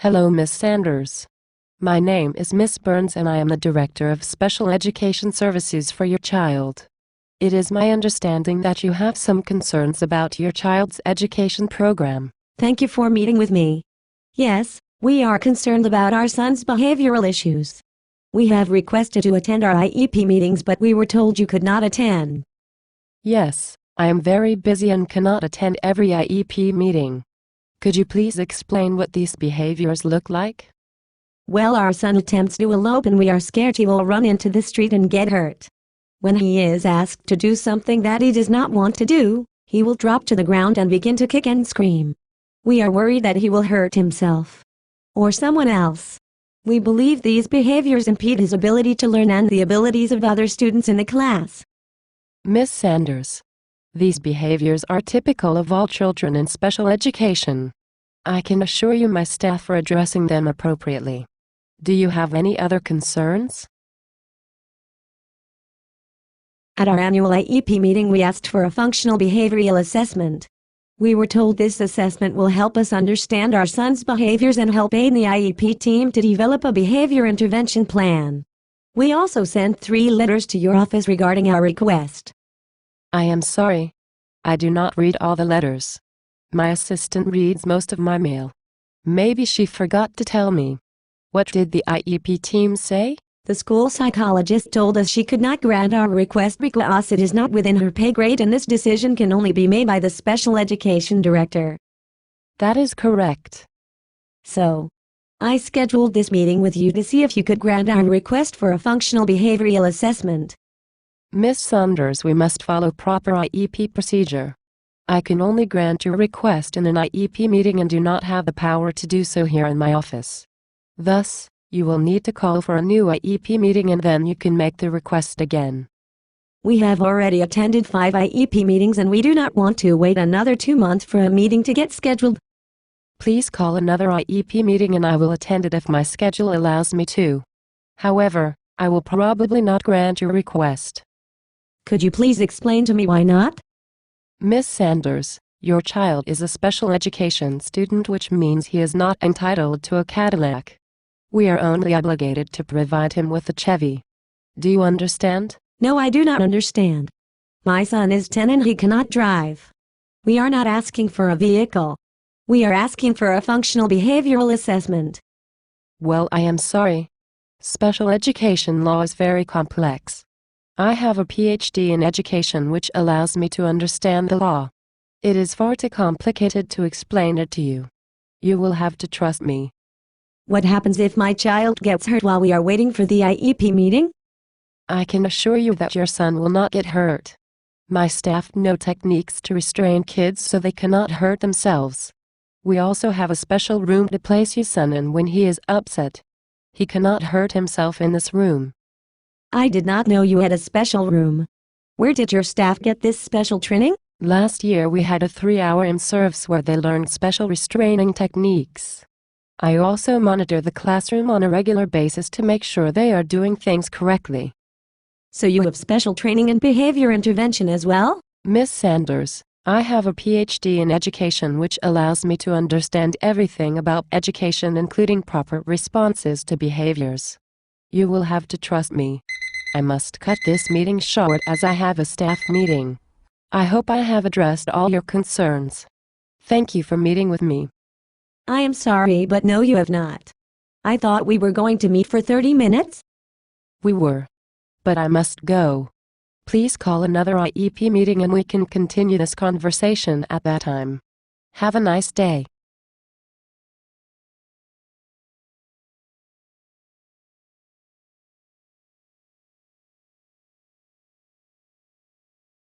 Hello, Miss Sanders. My name is Miss Burns and I am the Director of Special Education Services for your child. It is my understanding that you have some concerns about your child's education program. Thank you for meeting with me. Yes, we are concerned about our son's behavioral issues. We have requested to attend our IEP meetings, but we were told you could not attend. Yes, I am very busy and cannot attend every IEP meeting. Could you please explain what these behaviors look like? Well, our son attempts to elope and we are scared he will run into the street and get hurt. When he is asked to do something that he does not want to do, he will drop to the ground and begin to kick and scream. We are worried that he will hurt himself or someone else. We believe these behaviors impede his ability to learn and the abilities of other students in the class. Miss Sanders, these behaviors are typical of all children in special education. I can assure you my staff are addressing them appropriately. Do you have any other concerns? At our annual IEP meeting, we asked for a functional behavioral assessment. We were told this assessment will help us understand our son's behaviors and help aid the IEP team to develop a behavior intervention plan. We also sent 3 letters to your office regarding our request. I am sorry. I do not read all the letters. My assistant reads most of my mail. Maybe she forgot to tell me. What did the IEP team say? The school psychologist told us she could not grant our request because it is not within her pay grade and this decision can only be made by the special education director. That is correct. So, I scheduled this meeting with you to see if you could grant our request for a functional behavioral assessment. Miss Sanders, we must follow proper IEP procedure. I can only grant your request in an IEP meeting and do not have the power to do so here in my office. Thus, you will need to call for a new IEP meeting and then you can make the request again. We have already attended 5 IEP meetings and we do not want to wait another 2 months for a meeting to get scheduled. Please call another IEP meeting and I will attend it if my schedule allows me to. However, I will probably not grant your request. Could you please explain to me why not? Miss Sanders, your child is a special education student, which means he is not entitled to a Cadillac. We are only obligated to provide him with a Chevy. Do you understand? No, I do not understand. My son is 10 and he cannot drive. We are not asking for a vehicle. We are asking for a functional behavioral assessment. Well, I am sorry. Special education law is very complex. I have a PhD in education, which allows me to understand the law. It is far too complicated to explain it to you. You will have to trust me. What happens if my child gets hurt while we are waiting for the IEP meeting? I can assure you that your son will not get hurt. My staff know techniques to restrain kids so they cannot hurt themselves. We also have a special room to place your son in when he is upset. He cannot hurt himself in this room. I did not know you had a special room. Where did your staff get this special training? Last year we had a 3-hour in-service where they learned special restraining techniques. I also monitor the classroom on a regular basis to make sure they are doing things correctly. So you have special training in behavior intervention as well? Miss Sanders, I have a PhD in education, which allows me to understand everything about education, including proper responses to behaviors. You will have to trust me. I must cut this meeting short as I have a staff meeting. I hope I have addressed all your concerns. Thank you for meeting with me. I am sorry, but no, you have not. I thought we were going to meet for 30 minutes. We were. But I must go. Please call another IEP meeting and we can continue this conversation at that time. Have a nice day.